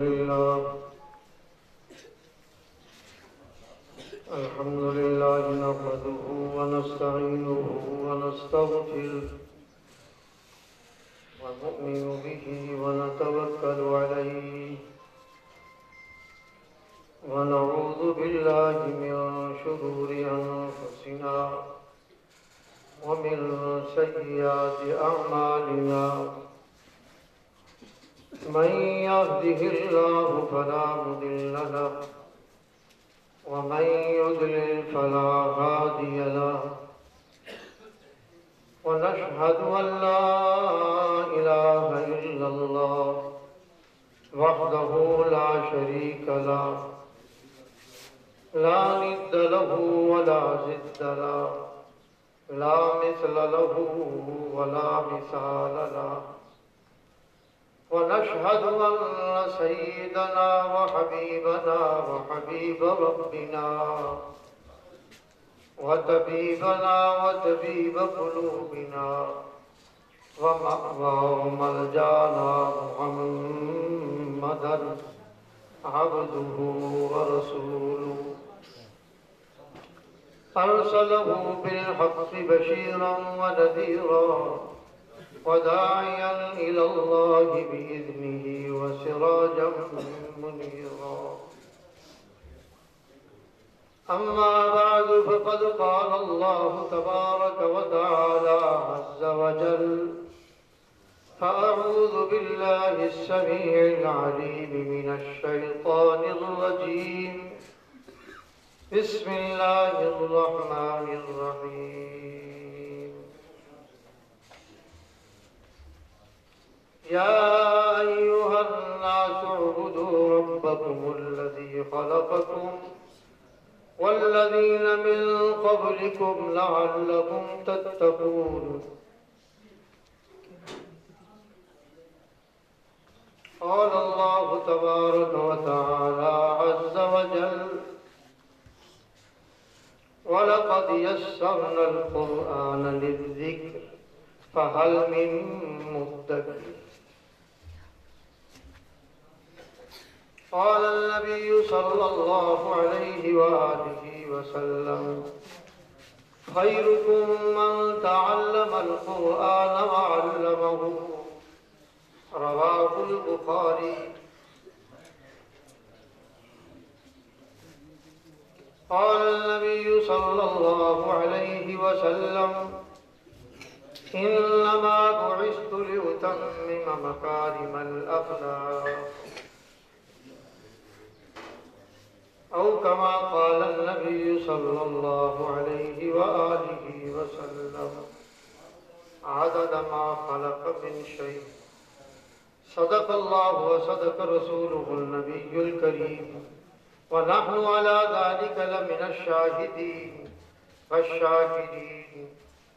لله الحمد لله نحمده ونستعينه ونستغفره ونؤمن به ونتوكل عليه ونعوذ بالله من شرور أنفسنا ومن سيئات أعمالنا من يهده الله فلا مضل له ومن يضلل فلا هادي له ونشهد أن لا إله إلا الله وحده لا شريك له لا ند له ولا ضد له لا مثل له ولا مثال له ونشهد أن سيدنا وحبيبنا وحبيب ربنا وطبيبنا وطبيب قلوبنا ومأوى وملجانا محمدا عبده ورسوله أرسله بالحق بشيرا ونذيرا وداعيا إلى الله بإذنه وسراجا منيرا أما بعد فقد قال الله تبارك وتعالى عز وجل فأعوذ بالله السميع العليم من الشيطان الرجيم بسم الله الرحمن الرحيم يا أيها الناس اعبدوا ربكم الذي خلقكم والذين من قبلكم لعلكم تتقون قال الله تبارك وتعالى عز وجل ولقد يسرنا القرآن للذكر فهل من مدكر قال النبي صلى الله عليه وآله وسلم خيركم من تعلم القرآن وعلمه رواه البخاري قال النبي صلى الله عليه وسلم إنما بعثت لأتمم مكارم الأخلاق أو كما قال النبي صلى الله عليه وآله وسلم عدد ما خلق من شيء صدق الله وصدق رسوله النبي الكريم ونحن على ذلك لمن الشاهدين والشاكرين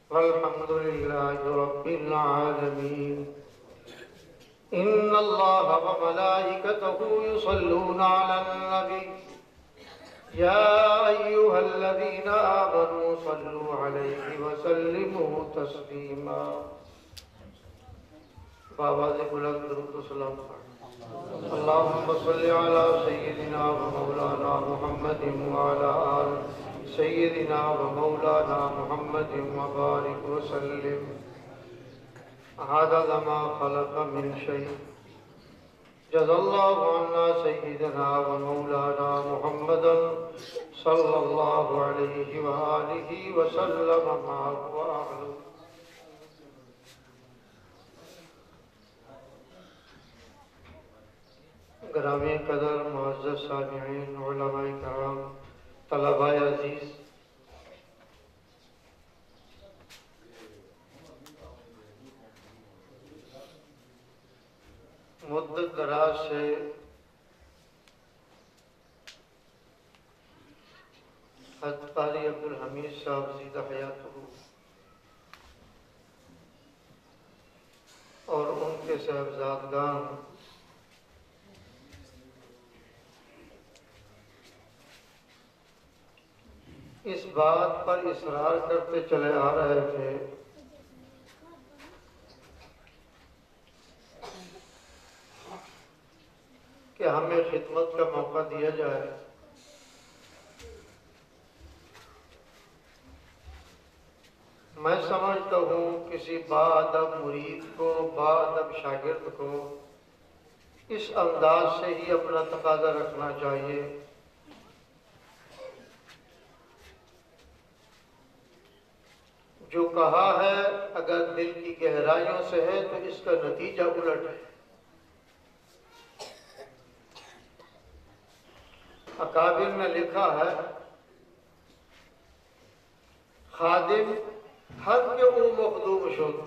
والحمد لله رب العالمين إن الله وملائكته يصلون على النبي يا أيها الذين آمنوا صلوا عليه وسلموا تسليما بآواز بلند درود و سلام اللهم صل على سيدنا ومولانا محمد وعلى آل سيدنا ومولانا محمد وبارك وسلم عدد ما خلق من شيء جزا الله عنا سيدنا ومولانا محمدا صلى الله عليه وآله وسلم ما هو أهله گرامی قدر معزز سامعین علماء کرام طلباء عزیز مدت دراز سے حضرت قاری عبدالحمید صاحب زیدہ حیاتہ اور ان کے صاحبزادگان اس بات پر اصرار کرتے چلے آ رہے تھے کہ ہمیں خدمت کا موقع دیا جائے۔ میں سمجھتا ہوں کسی باادب مرید کو، باادب شاگرد کو اس انداز سے ہی اپنا تقاضا رکھنا چاہیے۔ جو کہا ہے اگر دل کی گہرائیوں سے ہے تو اس کا نتیجہ الٹ ہے۔ اکابر نے لکھا ہے خادم ہر کے او مخدوم شد،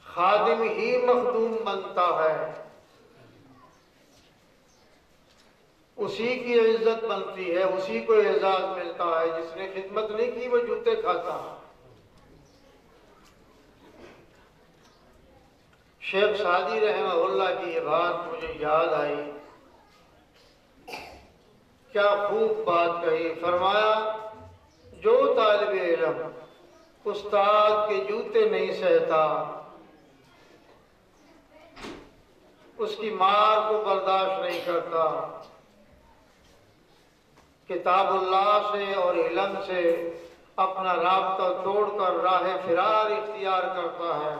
خادم ہی مخدوم بنتا ہے، اسی کی عزت بنتی ہے، اسی کو اعزاز ملتا ہے۔ جس نے خدمت نہیں کی وہ جوتے کھاتا۔ شیخ سعدی رحمہ اللہ کی یہ بات مجھے یاد آئی، کیا خوب بات کہی۔ فرمایا جو طالب علم استاد کے جوتے نہیں سہتا، اس کی مار کو برداشت نہیں کرتا، کتاب اللہ سے اور علم سے اپنا رابطہ توڑ کر راہ فرار اختیار کرتا ہے،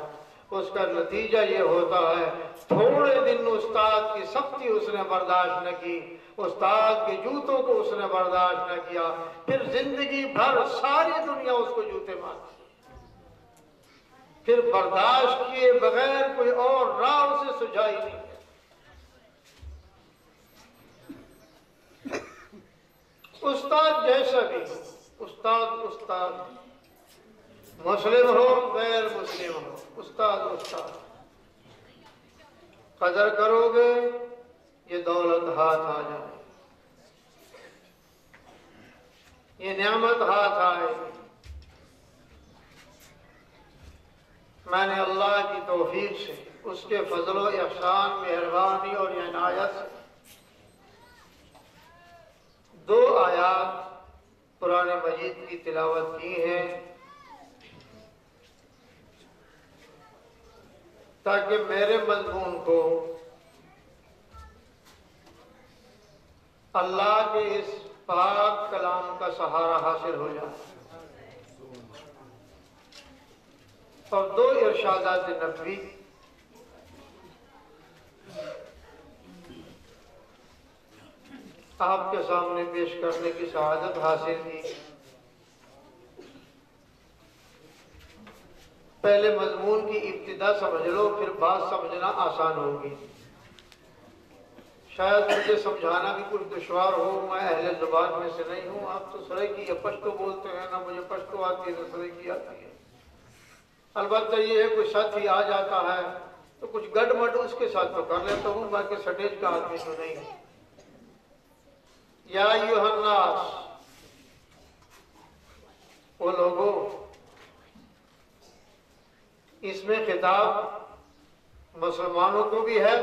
اس کا نتیجہ یہ ہوتا ہے تھوڑے دن استاد کی سختی اس نے برداشت نہ کی، استاد کے جوتوں کو اس نے برداشت نہ کیا، پھر زندگی بھر ساری دنیا اس کو جوتے مارتی، پھر برداشت کیے بغیر کوئی اور راہ اسے سجائی نہیں۔ استاد جیسا بھی ہو، استاد مسلم ہو غیر مسلم ہو، استاد قدر کرو گے یہ دولت ہاتھ آ جائے، یہ نعمت ہاتھ آئے۔ میں نے اللہ کی توفیق سے، اس کے فضل و احسان، مہربانی اور عنایت سے 2 آیات قرآن مجید کی تلاوت کی ہیں تاکہ میرے مضمون کو اللہ کے اس پاک کلام کا سہارا حاصل ہو جائے، اور 2 ارشادات نبوی آپ کے سامنے پیش کرنے کی سعادت حاصل کی۔ پہلے مضمون کی ابتدا سمجھ لو، پھر بات سمجھنا آسان ہوگی۔ شاید مجھے سمجھانا بھی کچھ دشوار ہو، میں اہل زبان میں سے نہیں ہوں، آپ تو سرائکی یا پشتو بولتے ہیں، نہ مجھے پشتو آتی ہے نہ سرائکی آتی ہے۔ البتہ یہ ہے کوئی ساتھی آ جاتا ہے تو کچھ گڈ مڈ اس کے ساتھ تو کر لیتا ہوں، باقی سٹیج کا آدمی تو نہیں ہے۔ یا ایھا الناس، وہ لوگوں، اس میں خطاب مسلمانوں کو بھی ہے،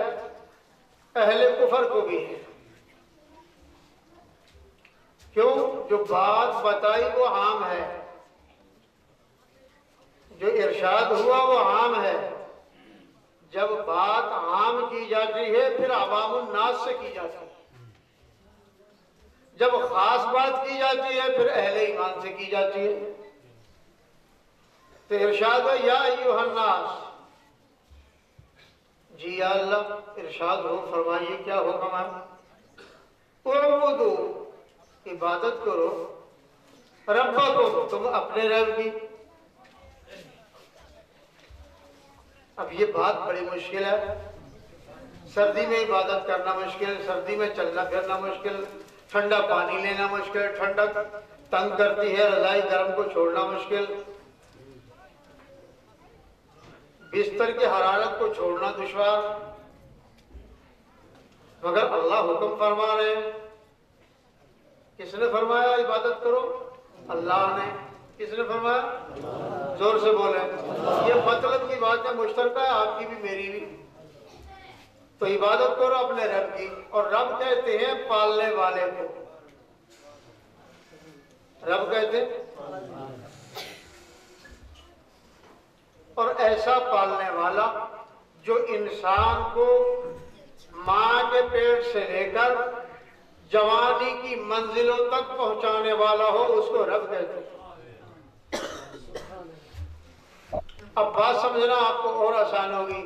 اہل کفر کو بھی ہے۔ کیوں؟ جو بات بتائی وہ عام ہے، جو ارشاد ہوا وہ عام ہے۔ جب بات عام کی جاتی ہے پھر عوام الناس سے کی جاتی ہے، جب خاص بات کی جاتی ہے پھر اہل ایمان سے کی جاتی ہے۔ تو ارشاد ہے یا ایھا الناس، جی یا اللہ ارشاد ہو، فرمائیے کیا حکم ہے؟ اعبدوا، عبادت کرو، ربکم، تم اپنے رب کی۔ اب یہ بات بڑی مشکل ہے، سردی میں عبادت کرنا مشکل، سردی میں چلنا پھرنا مشکل، ٹھنڈا پانی لینا مشکل، ٹھنڈک تنگ کرتی ہے، رضائی گرم کو چھوڑنا مشکل، بستر کی حرارت کو چھوڑنا دشوار، مگر اللہ حکم فرما رہے ہیں۔ کس نے فرمایا عبادت کرو؟ اللہ نے۔ کس نے فرمایا؟ زور سے بولیں۔ یہ مطلب کی بات ہے، مشترکہ ہے آپ کی بھی میری بھی۔ تو عبادت کرو اپنے رب کی، اور رب کہتے ہیں پالنے والے کو۔ رب کہتے ہیں، اور ایسا پالنے والا جو انسان کو ماں کے پیٹ سے لے کر جوانی کی منزلوں تک پہنچانے والا ہو اس کو رب کہتے ہیں۔ اب بات سمجھنا آپ کو اور آسان ہوگی۔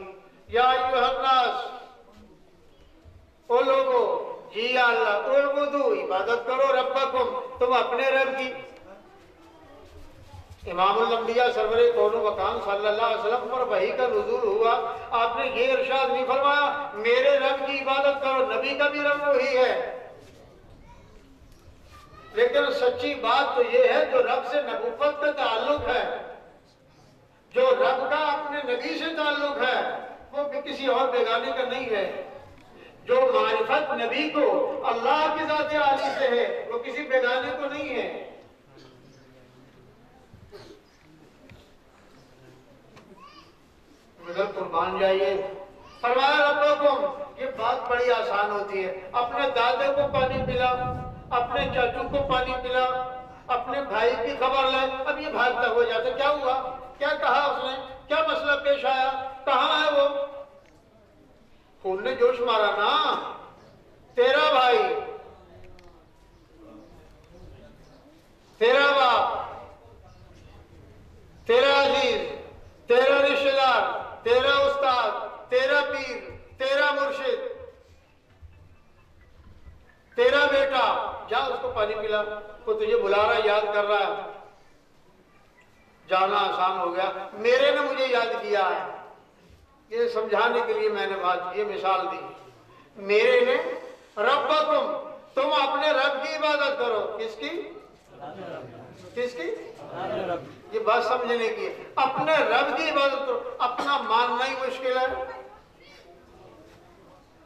یا ایھا الناس، او لوگو، جی یا اللہ، اعبدوا، عبادت کرو، ربکم، تم اپنے رب کی۔ امام الانبیاء سرور کون و مکان صلی اللہ علیہ وسلم پر وحی کا نزول ہوا، آپ نے یہ ارشاد نہیں فرمایا میرے رب کی عبادت کرو، نبی کا بھی رب وہی ہے۔ لیکن سچی بات تو یہ ہے جو رب سے نبوت کا تعلق ہے، جو رب کا اپنے نبی سے تعلق ہے، وہ بھی کسی اور بیگانے کا نہیں ہے۔ جو معرفت نبی کو اللہ کی ذات عالی سے ہے وہ کسی بیگانے کو نہیں ہے۔ مگر قربان جائیے، فرمایا ربکم، یہ بات بڑی آسان ہوتی ہے۔ اپنے دادے کو پانی پلا، اپنے چاچو کو پانی پلا، اپنے بھائی کی خبر لے، اب یہ بھاگتا ہو جاتا، کیا ہوا، کیا کہا اس نے، کیا مسئلہ پیش آیا، کہاں ہے وہ؟ خون نے جوش مارا نا، تیرا بھائی، تیرا باپ، تیرا عزیز، تیرا رشتہ دار، تیرا استاد، تیرا پیر، تیرا مرشد، تیرا بیٹا، جا اس کو پانی پلا، وہ تجھے بلا رہا ہے، یاد کر رہا ہے۔ جانا آسان ہو گیا، میرے نے مجھے یاد کیا ہے، یہ سمجھانے کے لیے میں نے بات یہ مثال دی۔ میرے نے ربکم، تم اپنے رب کی عبادت کرو، کس کی؟ کس کی؟ یہ بات سمجھنے کی ہے، اپنے رب کی عبادت کرو۔ اپنا ماننا ہی مشکل ہے،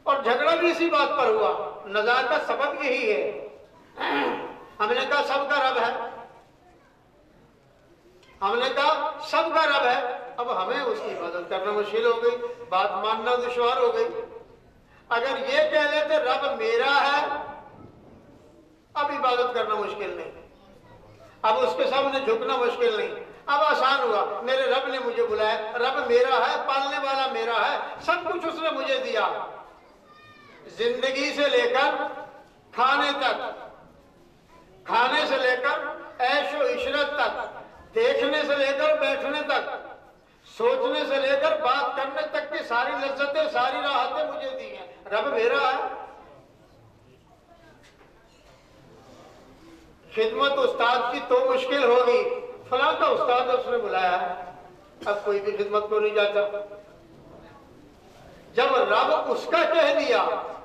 اور جھگڑا بھی اسی بات پر ہوا۔ نزاع کا سبب یہی ہے، ہم نے کہا سب کا رب ہے، ہم نے کہا سب کا رب ہے، اب ہمیں اس کی عبادت کرنا مشکل ہو گئی، بات ماننا دشوار ہو گئی۔ اگر یہ کہہ لیتے رب میرا ہے، اب عبادت کرنا مشکل نہیں، اب اس کے سامنے جھکنا مشکل نہیں، اب آسان ہوا، میرے رب نے مجھے بلایا، رب میرا ہے، پالنے والا میرا ہے، سب کچھ اس نے مجھے دیا، زندگی سے لے کر کھانے تک، کھانے سے لے کر عیش و عشرت تک، دیکھنے سے لے کر بیٹھنے تک، سوچنے سے لے کر بات کرنے تک کی ساری لذتیں، ساری راحتیں مجھے دی ہیں، رب میرا ہے۔ خدمت استاد کی تو مشکل ہوگی، فلاں کا استاد اس نے بلایا ہے، اب کوئی بھی خدمت کو نہیں جاتا۔ جب رب اس کا کہہ دیا،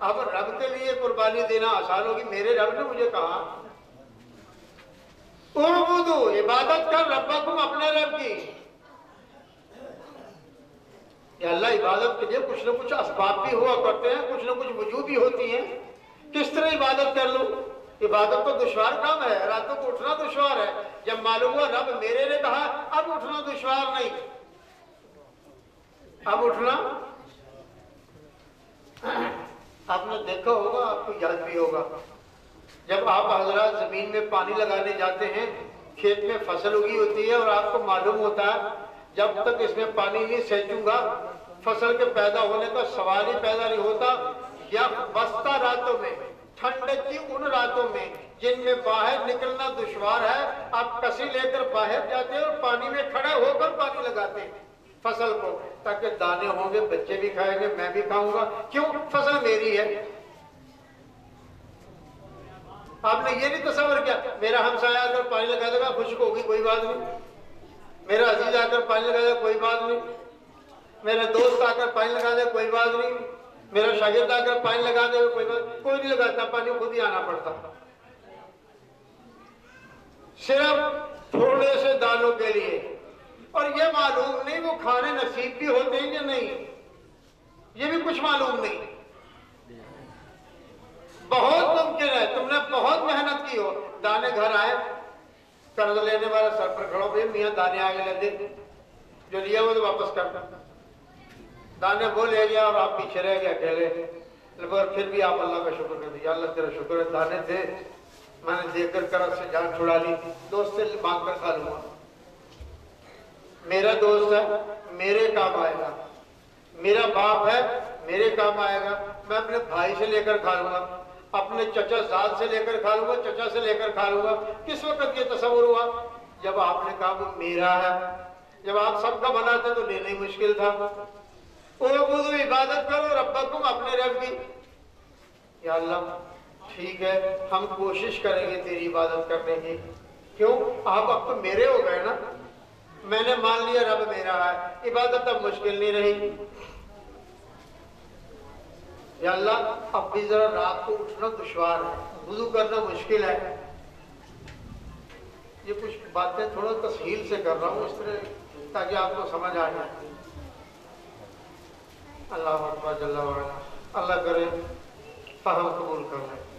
اب رب کے لیے قربانی دینا آسان ہوگی۔ میرے رب نے مجھے کہا اعبدوا، عبادت کر، ربکم، اپنے رب کی۔ یا اللہ، عبادت کے لیے کچھ نہ کچھ اسباب بھی ہوا کرتے ہیں، کچھ نہ کچھ وجوہ ہوتی ہیں، کس طرح عبادت کر لوں؟ عبادت تو دشوار کام ہے، راتوں کو اٹھنا دشوار ہے۔ جب معلوم ہوا رب میرے نے کہا، اب اٹھنا دشوار نہیں، اب اٹھنا، آپ نے دیکھا ہوگا، آپ کو یاد بھی ہوگا، جب آپ حضرات زمین میں پانی لگانے جاتے ہیں، کھیت میں فصل اگی ہوتی ہے، اور آپ کو معلوم ہوتا ہے جب تک اس میں پانی نہیں سینچوں گا فصل کے پیدا ہونے کا سوال ہی پیدا نہیں ہوتا۔ یا بستہ راتوں میں، ٹھنڈک کی ان راتوں میں جن میں باہر نکلنا دشوار ہے، آپ کسی لے کر باہر جاتے ہیں اور پانی میں کھڑے ہو کر پانی لگاتے ہیں فصل کو، تاکہ دانے ہوں گے، بچے بھی کھائیں گے، میں بھی کھاؤں گا، کیوں؟ فصل میری ہے۔ آپ نے یہ نہیں تصور کیا میرا ہمسایہ آ کر پانی لگا دے گا، خشک ہوگی، کوئی بات نہیں، میرا عزیز آ کر پانی لگا دے، کوئی بات نہیں، میرا دوست آ کر پانی لگا دے، کوئی بات نہیں، میرا شاگرد آ کر پانی لگا دے، کوئی بات، کوئی نہیں لگاتا، پانی خود ہی آنا پڑتا، صرف تھوڑے سے دانوں کے لیے۔ اور یہ معلوم نہیں وہ کھانے نصیب بھی ہوتے ہیں یا نہیں، یہ بھی کچھ معلوم نہیں۔ بہت ممکن ہے تم نے بہت محنت کی ہو، دانے گھر آئے، قرض لینے والا سر پر کھڑا ہو، میاں دانے آگے لے دے، جو لیا وہ تو واپس کرنا، دانے وہ لے گیا اور آپ پیچھے رہ گئے اکیلے، لیکن پھر بھی آپ اللہ کا شکر کرتے، یا اللہ تیرا شکر ہے، دانے تھے، میں نے دے کر قرض سے جان چھڑا لی، دوست سے مانگ کر کھا لوں گا، میرا دوست ہے، میرے کام آئے گا، میرا باپ ہے میرے کام آئے گا، میں اپنے بھائی سے لے کر کھا لوں گا، اپنے چچا زاد سے لے کر کھا لوں گا، چچا سے لے کر کھا لوں گا۔ کس وقت یہ تصور ہوا؟ جب آپ نے کہا وہ میرا ہے۔ جب آپ سب کا بناتے تو لینا ہی مشکل تھا۔ اعبدوا عبادت کرو ربکم، اپنے رب کی۔ یا اللہ ٹھیک ہے ہم کوشش کریں گے تیری عبادت کرنے کی۔ کیوں؟ آپ اب تو میرے ہو گئے نا، میں نے مان لیا رب میرا ہے، عبادت اب مشکل نہیں رہی۔ یا اللہ اب بھی ذرا رات کو اٹھنا دشوار ہے، وضو کرنا مشکل ہے۔ یہ کچھ باتیں تھوڑا تسہیل سے کر رہا ہوں اس طرح تاکہ آپ کو سمجھ آ جائے۔ اللہ اکبر جل وعلا، اللہ کرے فہم قبول کر لیں۔